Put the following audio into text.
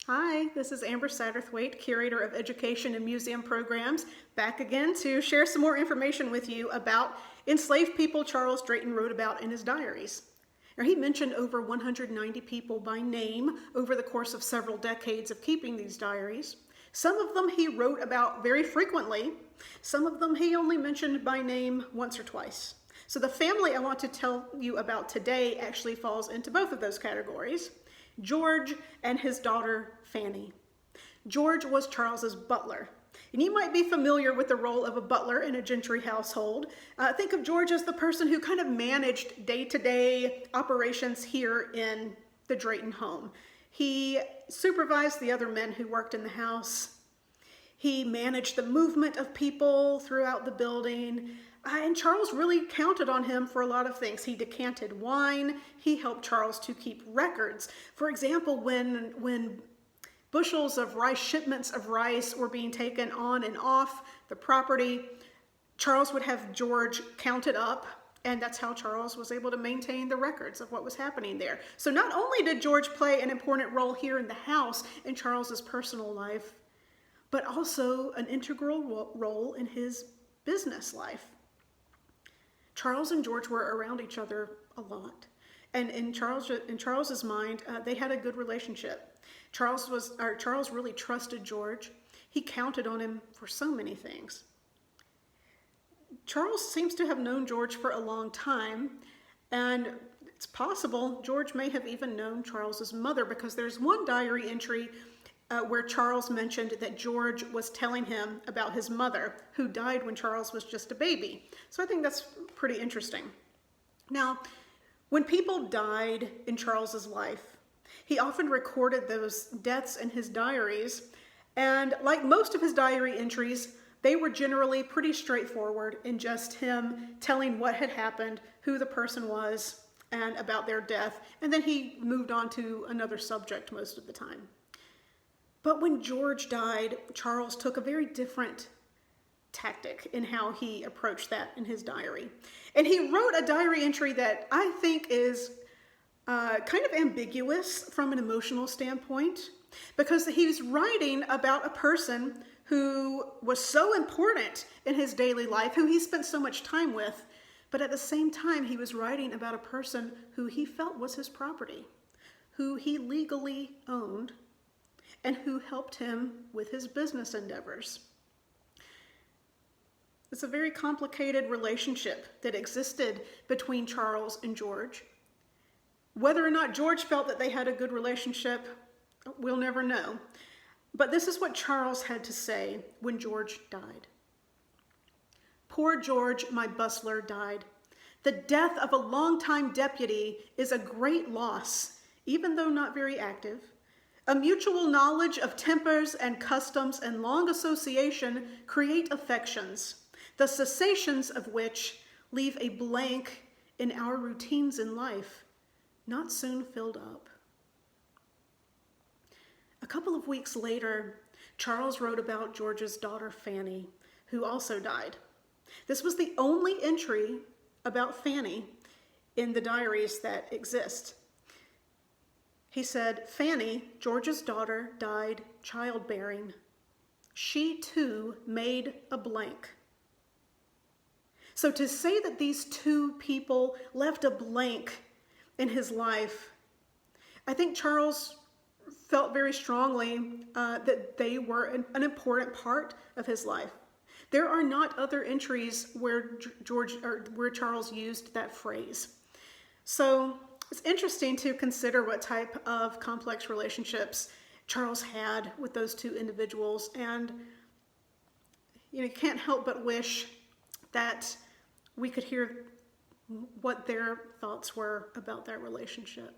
Hi, this is Amber Satterthwaite, Curator of Education and Museum Programs, back again to share some more information with you about enslaved people Charles Drayton wrote about in his diaries. Now, he mentioned over 190 people by name over the course of several decades of keeping these diaries. Some of them he wrote about very frequently. Some of them he only mentioned by name once or twice. So the family I want to tell you about today actually falls into both of those categories. George and his daughter, Fanny. George was Charles's butler. And you might be familiar with the role of a butler in a gentry household. Think of George as the person who kind of managed day-to-day operations here in the Drayton home. He supervised the other men who worked in the house. He managed the movement of people throughout the building. And Charles really counted on him for a lot of things. He decanted wine. He helped Charles to keep records. For example, when bushels of rice, shipments of rice were being taken on and off the property, Charles would have George count it up, and that's how Charles was able to maintain the records of what was happening there. So not only did George play an important role here in the house in Charles's personal life, but also an integral role in his business life. Charles and George were around each other a lot. And in Charles's mind, they had a good relationship. Charles really trusted George. He counted on him for so many things. Charles seems to have known George for a long time, and it's possible George may have even known Charles's mother, because there's one diary entry where Charles mentioned that George was telling him about his mother, who died when Charles was just a baby. So I think that's pretty interesting. Now, when people died in Charles's life, he often recorded those deaths in his diaries, and like most of his diary entries, they were generally pretty straightforward in just him telling what had happened, who the person was, and about their death, and then he moved on to another subject most of the time. But when George died, Charles took a very different tactic in how he approached that in his diary. And he wrote a diary entry that I think is kind of ambiguous from an emotional standpoint, because he's writing about a person who was so important in his daily life, who he spent so much time with, but at the same time he was writing about a person who he felt was his property, who he legally owned, and who helped him with his business endeavors. It's a very complicated relationship that existed between Charles and George. Whether or not George felt that they had a good relationship, we'll never know. But this is what Charles had to say when George died. "Poor George, my bustler, died. The death of a longtime deputy is a great loss, even though not very active. A mutual knowledge of tempers and customs and long association create affections, the cessations of which leave a blank in our routines in life, not soon filled up." A couple of weeks later, Charles wrote about George's daughter, Fanny, who also died. This was the only entry about Fanny in the diaries that exist. He said, "Fanny, George's daughter, died childbearing. She too made a blank." So to say that these two people left a blank in his life, I think Charles felt very strongly that they were an important part of his life. There are not other entries where Charles used that phrase. So it's interesting to consider what type of complex relationships Charles had with those two individuals, and you can't help but wish that we could hear what their thoughts were about that relationship.